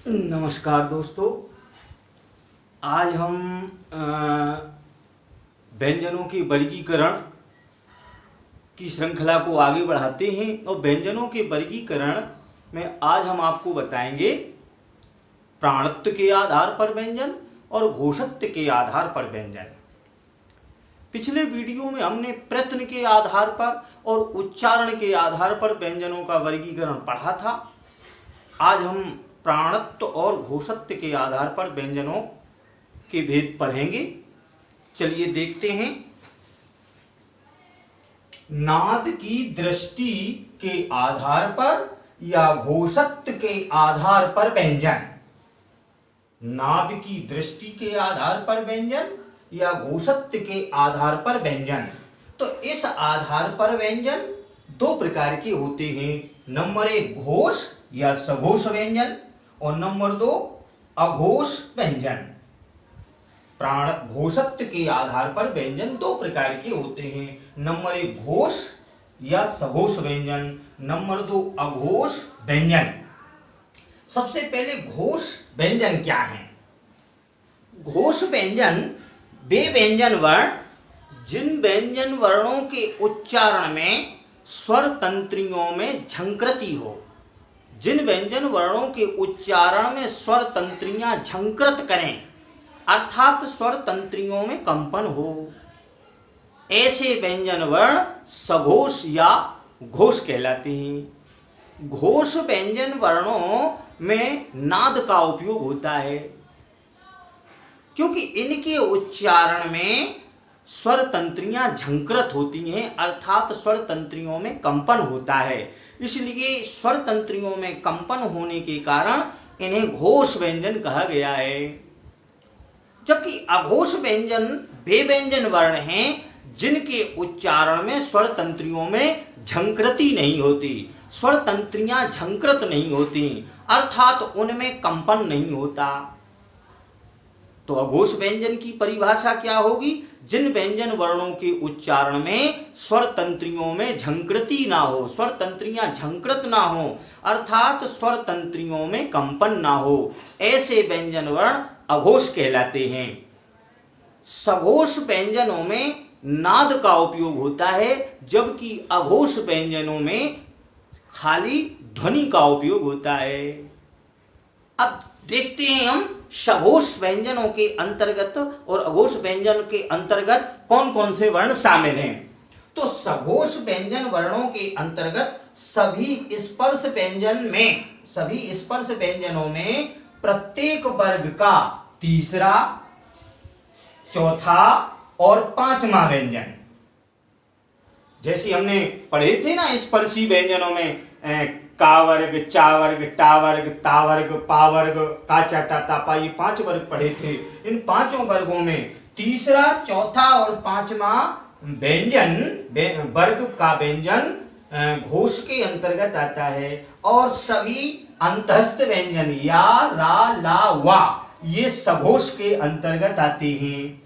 नमस्कार दोस्तों। आज हम व्यंजनों के वर्गीकरण की श्रृंखला को आगे बढ़ाते हैं और व्यंजनों के वर्गीकरण में आज हम आपको बताएंगे प्राणत्व के आधार पर व्यंजन और घोषत्व के आधार पर व्यंजन। पिछले वीडियो में हमने प्रत्यय के आधार पर और उच्चारण के आधार पर व्यंजनों का वर्गीकरण पढ़ा था। आज हम प्राणत्व और घोषत्व के आधार पर व्यंजनों के भेद पढ़ेंगे। चलिए देखते हैं। नाद की दृष्टि के आधार पर या घोषत्व के आधार पर व्यंजन। नाद की दृष्टि के आधार पर व्यंजन या घोषत्व के आधार पर व्यंजन। तो इस आधार पर व्यंजन दो प्रकार के होते हैं। नंबर एक घोष या सघोष व्यंजन और नंबर दो अघोष व्यंजन। प्राण घोषत्व के आधार पर व्यंजन दो प्रकार के होते हैं। नंबर एक घोष या सघोष व्यंजन, नंबर दो अघोष व्यंजन। सबसे पहले घोष व्यंजन क्या है? घोष व्यंजन वे व्यंजन वर्ण जिन व्यंजन वर्णों के उच्चारण में स्वर तंत्रियों में झंकृति हो। जिन व्यंजन वर्णों के उच्चारण में स्वर तंत्रियां झंकृत करें अर्थात स्वर तंत्रियों में कंपन हो, ऐसे व्यंजन वर्ण सघोष या घोष कहलाते हैं। घोष व्यंजन वर्णों में नाद का उपयोग होता है क्योंकि इनके उच्चारण में स्वर तंत्रियां झंकृत होती हैं अर्थात स्वर तंत्रियों में कंपन होता है। इसलिए स्वर तंत्रियों में कंपन होने के कारण इन्हें घोष व्यंजन कहा गया है। जबकि अघोष व्यंजन वे व्यंजन वर्ण हैं जिनके उच्चारण में स्वर तंत्रियों में झंकृति नहीं होती, स्वर तंत्रियां झंकृत नहीं होती अर्थात उनमें कंपन नहीं होता। तो अघोष व्यंजन की परिभाषा क्या होगी? जिन व्यंजन वर्णों के उच्चारण में स्वर तंत्रियों में झंकृति ना हो, स्वर तंत्रियां झंकृत ना हो अर्थात स्वर तंत्रियों में कंपन ना हो, ऐसे व्यंजन वर्ण अघोष कहलाते हैं। सघोष व्यंजनों में नाद का उपयोग होता है जबकि अघोष व्यंजनों में खाली ध्वनि का उपयोग होता है। अब देखते हैं हम सघोष व्यंजनों के अंतर्गत और अघोष व्यंजन के अंतर्गत कौन कौन से वर्ण शामिल हैं। तो सघोष व्यंजन वर्णों के अंतर्गत सभी स्पर्श व्यंजनों में प्रत्येक वर्ग का तीसरा, चौथा और पांचवा व्यंजन, जैसे हमने पढ़े थे ना स्पर्शी व्यंजनों में का वर्ग, चा वर्ग, टा वर्ग, ता वर्ग, पा वर्ग, का चा टा ता पा, ये 5 वर्ग पढ़े थे। इन पांचों वर्गों में तीसरा, चौथा और पांचवा व्यंजन वर्ग का व्यंजन घोष के अंतर्गत आता है और सभी अंतस्थ व्यंजन या, रा, ला, वा ये सघोष के अंतर्गत आते हैं।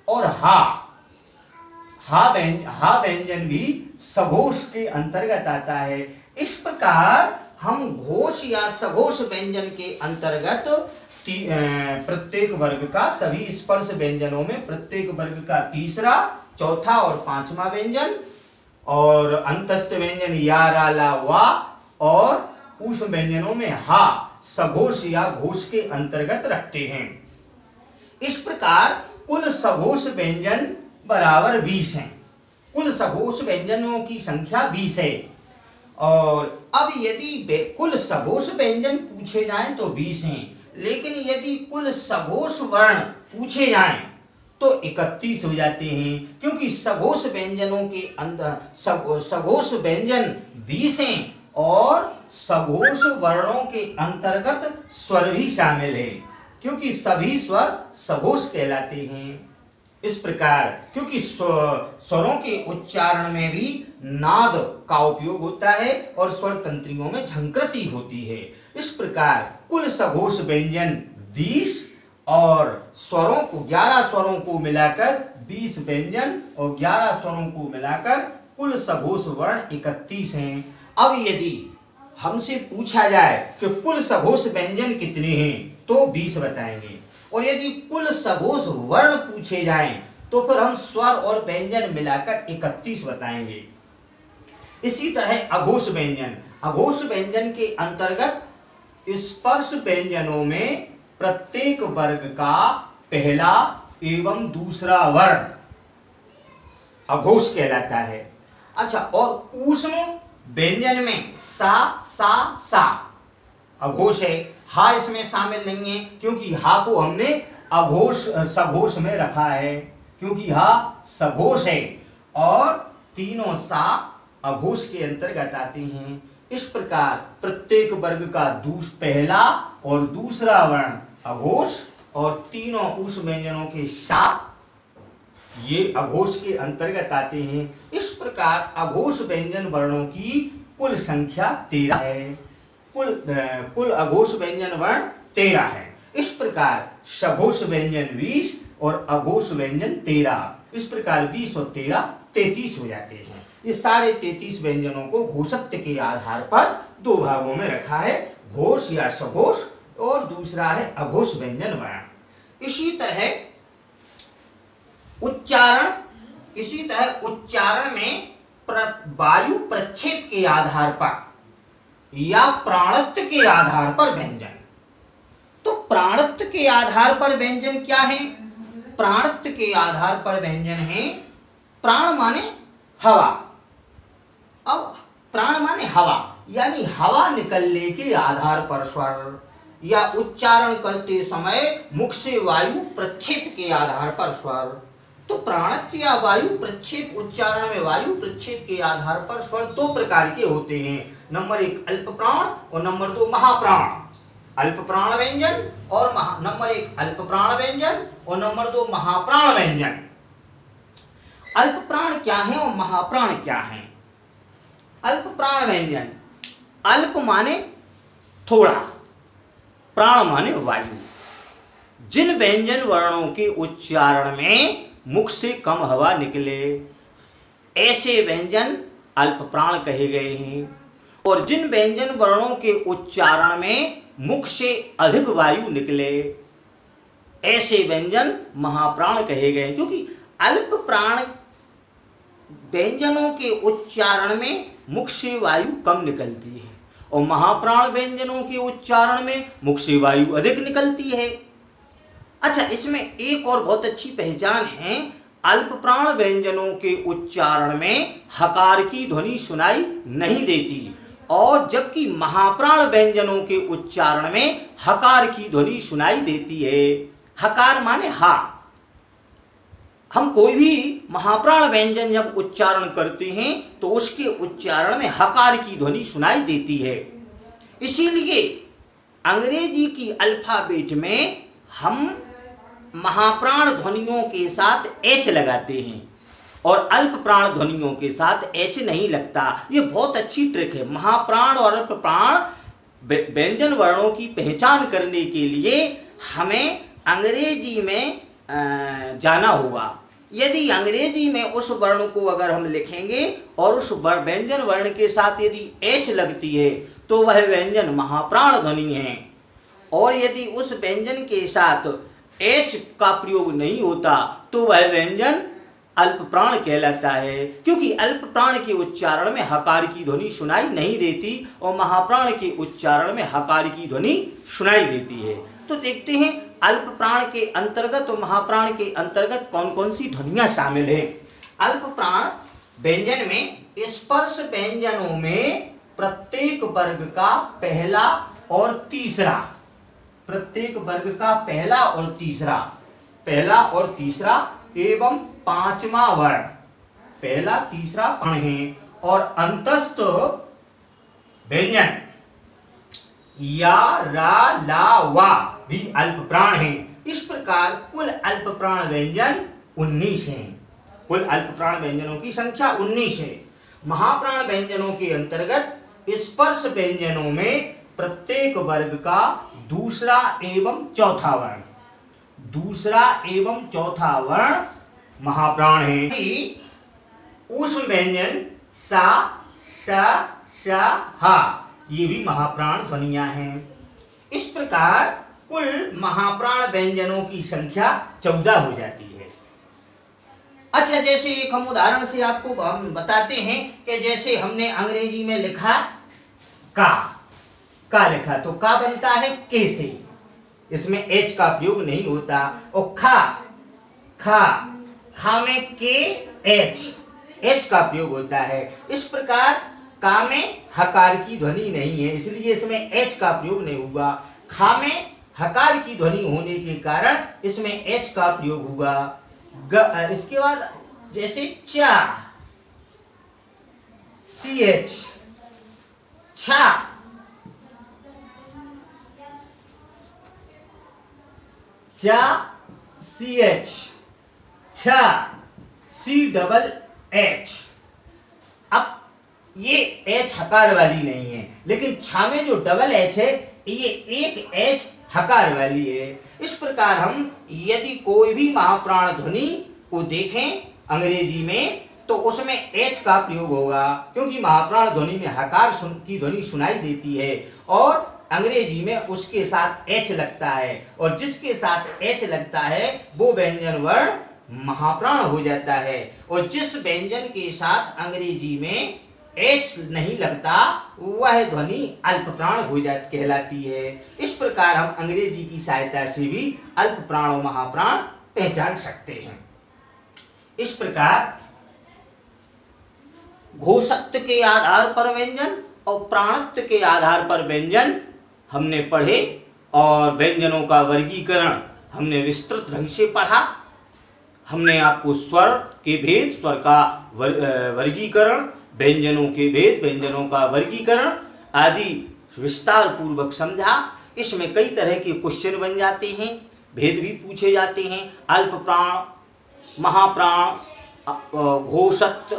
और हा व्यंजन भी सघोष के अंतर्गत आता है। इस प्रकार हम घोष या सघोष व्यंजन के अंतर्गत प्रत्येक वर्ग का, सभी स्पर्श व्यंजनों में प्रत्येक वर्ग का तीसरा, चौथा और पांचवा व्यंजन और अंतस्थ व्यंजन या, रा, ला, वा और उस व्यंजनों में हा सघोष या घोष के अंतर्गत रखते हैं। इस प्रकार कुल सघोष व्यंजन बराबर 20 हैं। कुल सघोष व्यंजनों की संख्या 20 है। और अब यदि कुल सघोष व्यंजन पूछे जाएं तो 20 हैं, लेकिन यदि कुल सघोष वर्ण पूछे जाएं तो 31 हो जाते हैं क्योंकि सघोष व्यंजनों के अंदर सघोष व्यंजन 20 हैं और सघोष वर्णों के अंतर्गत स्वर भी शामिल है क्योंकि सभी स्वर सघोष कहलाते हैं। इस प्रकार क्योंकि स्वरों के उच्चारण में भी नाद का उपयोग होता है और स्वर तंत्रियों में झंकृति होती है। इस प्रकार कुल सघोष व्यंजन 20 और स्वरों को 11 स्वरों को मिलाकर 20 व्यंजन और 11 स्वरों को मिलाकर कुल सघोष वर्ण 31 हैं। अब यदि हमसे पूछा जाए कि कुल सघोष व्यंजन कितने हैं तो 20 बताएंगे, और यदि कुल सघोष वर्ण पूछे जाएं तो फिर हम स्वर और व्यंजन मिलाकर 31 बताएंगे। इसी तरह अघोष व्यंजन, अघोष व्यंजन के अंतर्गत स्पर्श व्यंजनों में प्रत्येक वर्ग का पहला एवं दूसरा वर्ण अघोष कहलाता है। अच्छा, और ऊष्म व्यंजन में सा सा सा अघोष है। हा इसमें शामिल नहीं है क्योंकि हा को हमने अघोष सघोष में रखा है, क्योंकि हा सघोष है और तीनों सा अघोष के अंतर्गत आते हैं। इस प्रकार प्रत्येक वर्ग का पहला और दूसरा वर्ण अघोष और तीनों उस व्यंजनों के साथ ये अघोष के अंतर्गत आते हैं। इस प्रकार अघोष व्यंजन वर्णों की कुल संख्या 13 है। कुल अघोष व्यंजन वर्ण 13 है। इस प्रकार सघोष व्यंजन 20 और अघोष व्यंजन 13, इस प्रकार 20 और 13 33 हो जाते हैं। ये सारे 33 व्यंजनों को घोषत्व के आधार पर दो भागों में रखा है, घोष या सघोष और दूसरा है अघोष व्यंजन वर्ण। इसी तरह उच्चारण में वायु प्रक्षेप के आधार पर या प्राणत्व के आधार पर व्यंजन। तो प्राणत्व के आधार पर व्यंजन क्या है? प्राणत्व के आधार पर व्यंजन है, प्राण माने हवा, अब प्राण माने हवा, यानी हवा निकलने के आधार पर स्वर, या उच्चारण करते समय मुख से वायु प्रक्षेप के आधार पर स्वर। तो प्राणत्व या वायु प्रक्षेप, उच्चारण में वायु प्रक्षेप के आधार पर स्वर दो प्रकार के होते हैं। नंबर 1 अल्प प्राण और नंबर 2 महाप्राण। अल्प प्राण व्यंजन और नंबर 1 अल्प प्राण व्यंजन और नंबर 2 महाप्राण व्यंजन। अल्प प्राण क्या है और महाप्राण क्या है? अल्प प्राण व्यंजन, अल्प माने थोड़ा, प्राण माने वायु। जिन व्यंजन वर्णों के उच्चारण में मुख से कम हवा निकले ऐसे व्यंजन अल्प प्राण कहे गए हैं, और जिन व्यंजन वर्णों के उच्चारण में मुख से अधिक वायु निकले ऐसे व्यंजन महाप्राण कहे गए, क्योंकि अल्प प्राण व्यंजनों के उच्चारण में मुख से वायु कम निकलती है और महाप्राण व्यंजनों के उच्चारण में मुख से वायु अधिक निकलती है। अच्छा, इसमें एक और बहुत अच्छी पहचान है, अल्प प्राण व्यंजनों के उच्चारण में हकार की ध्वनि सुनाई नहीं देती, और जबकि महाप्राण व्यंजनों के उच्चारण में हकार की ध्वनि सुनाई देती है। हकार माने हा। हम कोई भी महाप्राण व्यंजन जब उच्चारण करते हैं तो उसके उच्चारण में हकार की ध्वनि सुनाई देती है। इसीलिए अंग्रेजी की अल्फाबेट में हम महाप्राण ध्वनियों के साथ एच लगाते हैं और अल्प प्राण ध्वनियों के साथ एच नहीं लगता। ये बहुत अच्छी ट्रिक है। महाप्राण और अल्प प्राण व्यंजन वर्णों की पहचान करने के लिए हमें अंग्रेजी में जाना होगा। यदि अंग्रेजी में उस वर्ण को अगर हम लिखेंगे और उस व्यंजन वर्ण के साथ यदि एच लगती है तो वह व्यंजन महाप्राण ध्वनि है, और यदि उस व्यंजन के साथ एच का प्रयोग नहीं होता तो वह व्यंजन अल्प प्राण कहलाता है, क्योंकि अल्प प्राण के उच्चारण में हकार की ध्वनि सुनाई नहीं देती और महाप्राण के उच्चारण में हकार की ध्वनि सुनाई देती है। तो देखते हैं अल्प प्राण के अंतर्गत और महाप्राण के अंतर्गत कौन कौन सी ध्वनियां शामिल है। अल्प प्राण व्यंजन में स्पर्श व्यंजनों में प्रत्येक वर्ग का पहला और तीसरा, प्रत्येक वर्ग का पहला और तीसरा एवं पांचवा वर्ण, पहला तीसरा वर्ण है, और अंतस्थ व्यंजन या रा ला वा भी अल्प प्राण है। इस प्रकार कुल अल्प प्राण व्यंजन 19 हैं। कुल अल्प प्राण व्यंजनों की संख्या 19 है। महाप्राण व्यंजनों के अंतर्गत स्पर्श व्यंजनों में प्रत्येक वर्ग का दूसरा एवं चौथा वर्ण महाप्राण है। ऊष्म व्यंजन सा श श हा ये भी महाप्राण ध्वनियां हैं। इस प्रकार कुल महाप्राण व्यंजनों की संख्या 14 हो जाती है। अच्छा, जैसे एक हम उदाहरण से आपको हम बताते हैं कि जैसे हमने अंग्रेजी में लिखा का लिखा तो का बनता है के से, इसमें एच का प्रयोग नहीं होता। और खा में के एच का प्रयोग होता है। इस प्रकार का में हकार की ध्वनि नहीं है, इसलिए इसमें एच का प्रयोग नहीं हुआ। खा में हकार की ध्वनि होने के कारण इसमें एच का प्रयोग हुआ। इसके बाद जैसे चा सी एच, छा सी एच, छा सी डबल एच। अब ये एच हकार वाली नहीं है, लेकिन छा में जो डबल एच है ये एक एच हकार वाली है। इस प्रकार हम यदि कोई भी महाप्राण ध्वनि को देखें अंग्रेजी में तो उसमें एच का प्रयोग होगा, क्योंकि महाप्राण ध्वनि में हकार की ध्वनि सुनाई देती है और अंग्रेजी में उसके साथ एच लगता है, और जिसके साथ एच लगता है वो व्यंजन वर्ण महाप्राण हो जाता है। और जिस व्यंजन के साथ अंग्रेजी में एच नहीं लगता वह ध्वनि अल्पप्राण हो जाती कहलाती है। इस प्रकार हम अंग्रेजी की सहायता से भी अल्पप्राण और महाप्राण पहचान सकते हैं। इस प्रकार घोषत्व के आधार पर व्यंजन और प्राणत्व के आधार पर व्यंजन हमने पढ़े, और व्यंजनों का वर्गीकरण हमने विस्तृत ढंग से पढ़ा। हमने आपको स्वर के भेद, स्वर का वर्गीकरण, व्यंजनों के भेद, व्यंजनों का वर्गीकरण आदि विस्तार पूर्वक समझा। इसमें कई तरह के क्वेश्चन बन जाते हैं, भेद भी पूछे जाते हैं। अल्प प्राण, महाप्राण, घोषत्व,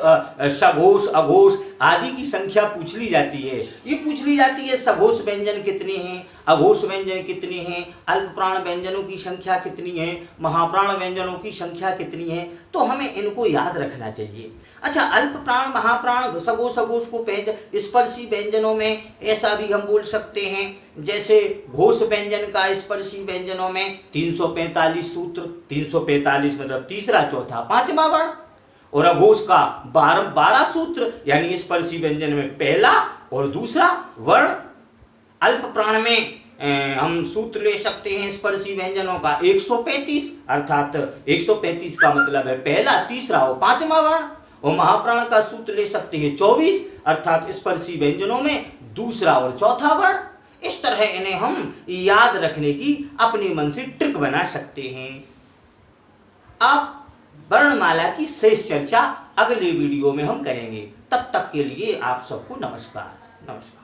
सघोष, अघोष आदि की संख्या पूछ ली जाती है। ये पूछ ली जाती है सघोष व्यंजन कितने हैं, अघोष व्यंजन कितने हैं, अल्प प्राण व्यंजनों की संख्या कितनी है, महाप्राण व्यंजनों की संख्या कितनी है, तो हमें इनको याद रखना चाहिए। अच्छा, अल्प प्राण, महाप्राण, सघोष, अघोष को स्पर्शी व्यंजनों में ऐसा भी हम बोल सकते हैं, जैसे घोष व्यंजन का स्पर्शी व्यंजनों में 345 सूत्र, 345 मतलब तीसरा, चौथा, पांचवा वर्ण, और अघोष का 12 सूत्र, यानी स्पर्शी व्यंजन में पहला और दूसरा वर्ण। अल्प प्राण में हम सूत्र ले सकते हैं स्पर्शी व्यंजनों का 135, अर्थात 135 का मतलब है पहला, तीसरा और पांचवा वर्ण। और महाप्राण का सूत्र ले सकते हैं 24, अर्थात स्पर्शी व्यंजनों में दूसरा और चौथा वर्ण। इस तरह इन्हें हम याद रखने की अपने मन से ट्रिक बना सकते हैं। अब वर्णमाला की शेष चर्चा अगले वीडियो में हम करेंगे। तब तक के लिए आप सबको नमस्कार।